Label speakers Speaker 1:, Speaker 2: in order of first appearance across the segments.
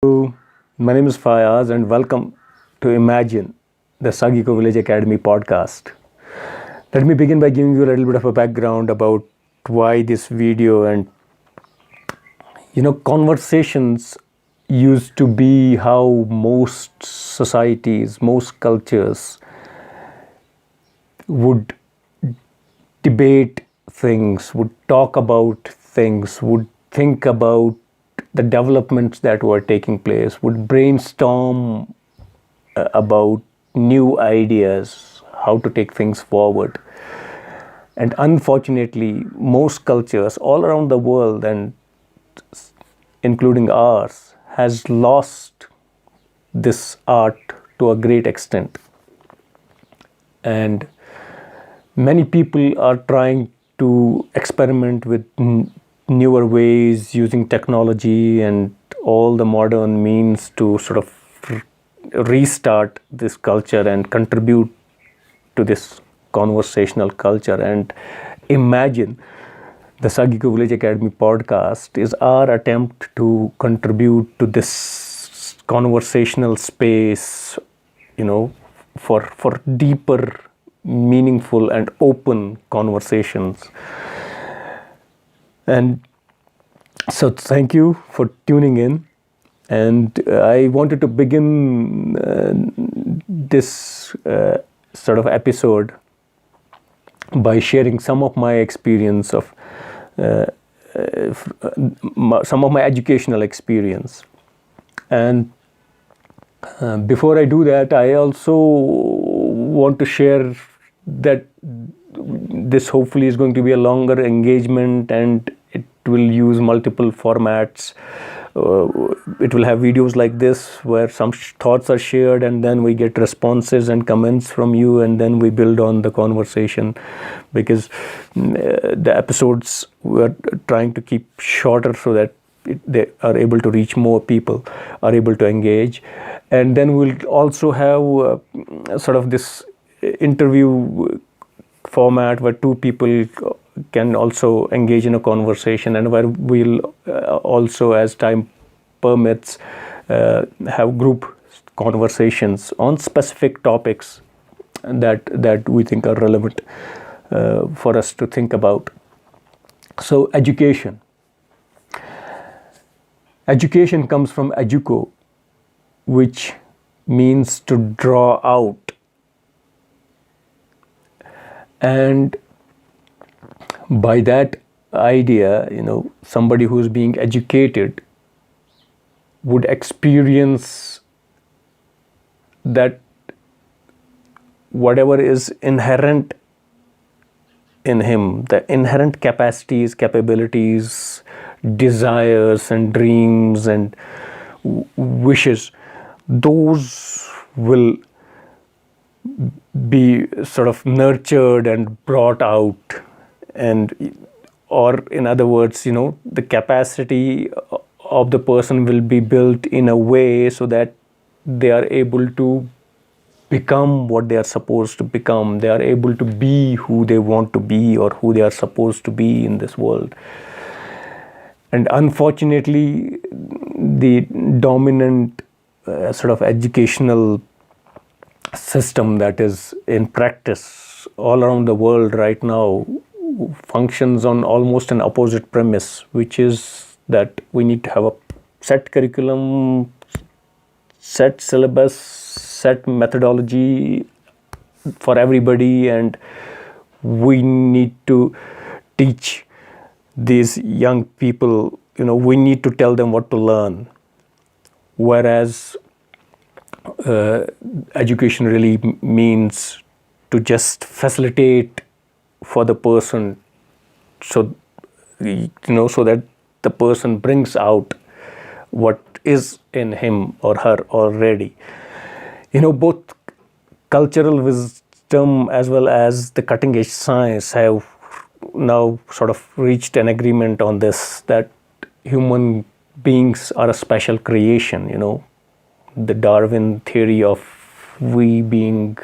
Speaker 1: Hello, my name is Fayaz and welcome to Imagine, the Sagiko Village Academy podcast. Let me begin by giving you a little bit of a background about why this video. And conversations used to be how most societies, most cultures would debate things, would talk about things, would think about the developments that were taking place, would brainstorm about new ideas, how to take things forward. And unfortunately, most cultures all around the world, and including ours, has lost this art to a great extent. And many people are trying to experiment with newer ways using technology and all the modern means to sort of restart this culture and contribute to this conversational culture. And Imagine, the Sagiko Village Academy podcast is our attempt to contribute to this conversational space, for deeper, meaningful and open conversations. And so thank you for tuning in. And I wanted to begin this sort of episode by sharing some of my experience of some of my educational experience. And before I do that, I also want to share that this hopefully is going to be a longer engagement, and it will use multiple formats. It will have videos like this where some thoughts are shared, and then we get responses and comments from you, and then we build on the conversation, because the episodes we're trying to keep shorter so that they are able to reach more people, are able to engage. And then we'll also have sort of this interview format where two people can also engage in a conversation, and where we'll also, as time permits, have group conversations on specific topics that we think are relevant for us to think about. So education comes from educo, which means to draw out. And by that idea, somebody who's being educated would experience that whatever is inherent in him, the inherent capacities, capabilities, desires and dreams and wishes, those will be sort of nurtured and brought out. Or in other words, the capacity of the person will be built in a way so that they are able to become what they are supposed to become. They are able to be who they want to be, or who they are supposed to be in this world. And unfortunately, the dominant sort of educational system that is in practice all around the world right now functions on almost an opposite premise, which is that we need to have a set curriculum, set syllabus, set methodology for everybody, and we need to teach these young people, we need to tell them what to learn. Whereas education really means to just facilitate for the person, so that the person brings out what is in him or her already. Both cultural wisdom as well as the cutting edge science have now sort of reached an agreement on this, that human beings are a special creation. The Darwin theory of we being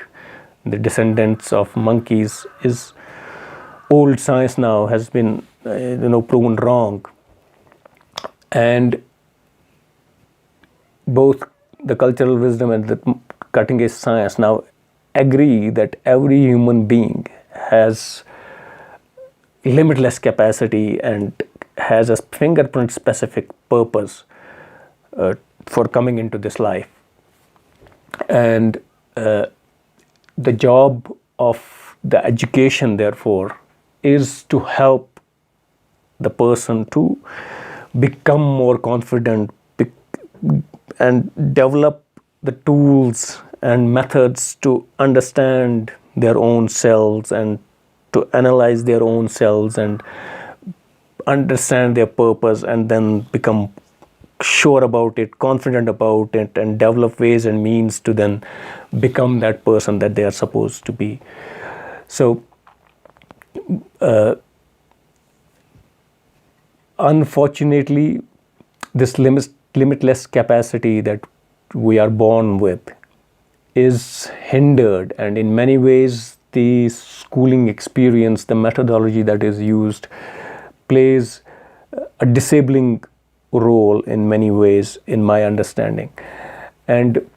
Speaker 1: the descendants of monkeys is old science now, has been proven wrong. And both the cultural wisdom and the cutting edge science now agree that every human being has limitless capacity and has a fingerprint specific purpose for coming into this life. And the job of the education, therefore, is to help the person to become more confident and develop the tools and methods to understand their own selves and to analyze their own selves and understand their purpose, and then become sure about it, confident about it, and develop ways and means to then become that person that they are supposed to be. So unfortunately, this limitless capacity that we are born with is hindered, and in many ways the schooling experience, the methodology that is used, plays a disabling role in many ways, in my understanding. And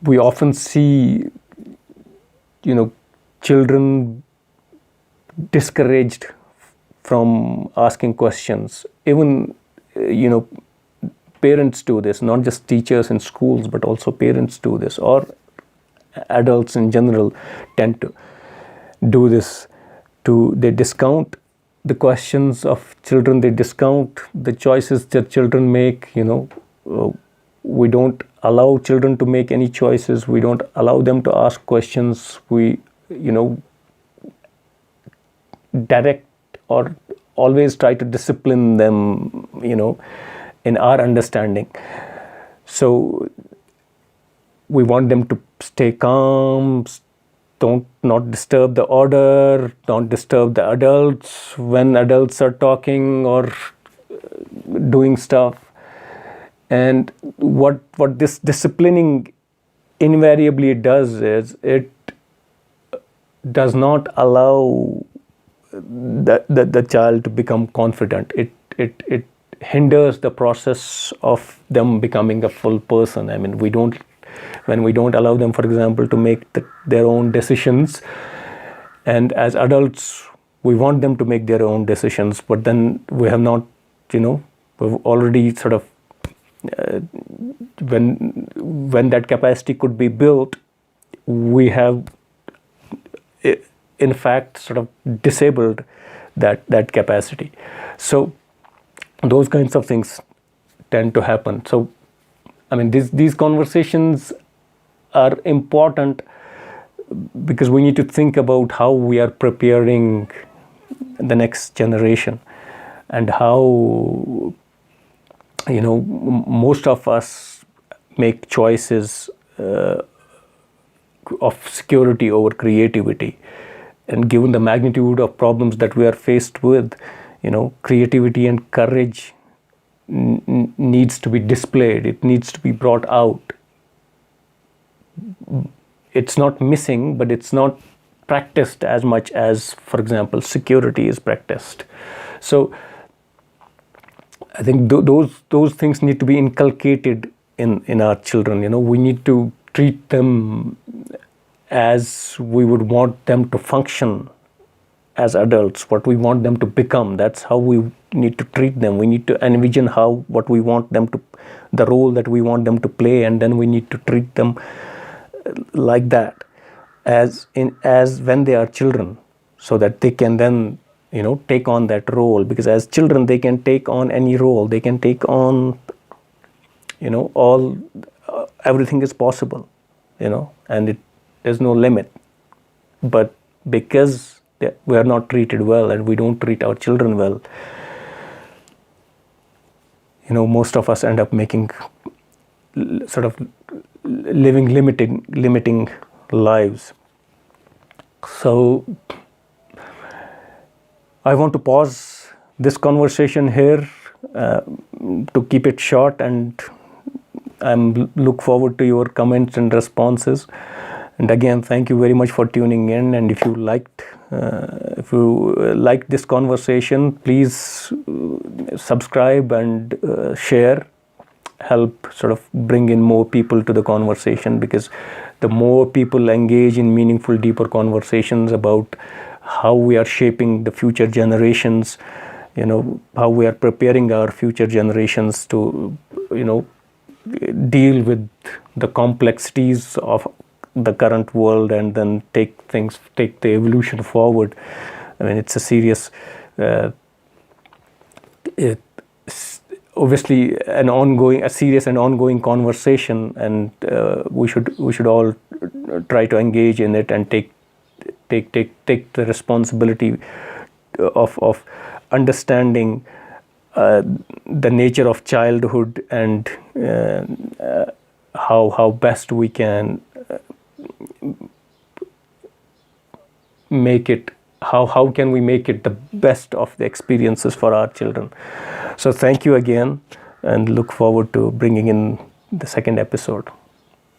Speaker 1: we often see children discouraged from asking questions. Even parents do this, not just teachers in schools, but also parents do this, or adults in general tend to do this. They discount the questions of children, they discount the choices that children make. We don't allow children to make any choices, we don't allow them to ask questions, we direct or always try to discipline them in our understanding. So we want them to stay calm, not disturb the order, don't disturb the adults when adults are talking or doing stuff. And what this disciplining invariably does is it does not allow the child to become confident. It hinders the process of them becoming a full person. I mean, when we don't allow them, for example, to make their own decisions, and as adults we want them to make their own decisions, but then we have not, we've already sort of when that capacity could be built, we have in fact sort of disabled that capacity. So those kinds of things tend to happen. So I mean, these conversations are important because we need to think about how we are preparing the next generation, and how most of us make choices of security over creativity. And given the magnitude of problems that we are faced with, creativity and courage needs to be displayed, it needs to be brought out. It's not missing, but it's not practiced as much as, for example, security is practiced. So I think those things need to be inculcated in our children. We need to treat them as we would want them to function as adults, what we want them to become. That's how we need to treat them. We need to envision what we want them to, the role that we want them to play, and then we need to treat them like that as when they are children, so that they can then take on that role. Because as children they can take on any role, they can take on everything is possible, and there's no limit. But because we are not treated well, and we don't treat our children well, most of us end up making sort of living limiting lives. So I want to pause this conversation here to keep it short, and I look forward to your comments and responses. And again, thank you very much for tuning in. And if you liked If you like this conversation, please subscribe and share. Help sort of bring in more people to the conversation, because the more people engage in meaningful, deeper conversations about how we are shaping the future generations, how we are preparing our future generations to, deal with the complexities of the current world, and then take the evolution forward. I mean, it's a serious, obviously a serious and ongoing conversation, and we should all try to engage in it and take the responsibility of understanding the nature of childhood, and how best we can make it, how can we make it the best of the experiences for our children. So thank you again, and look forward to bringing in the second episode.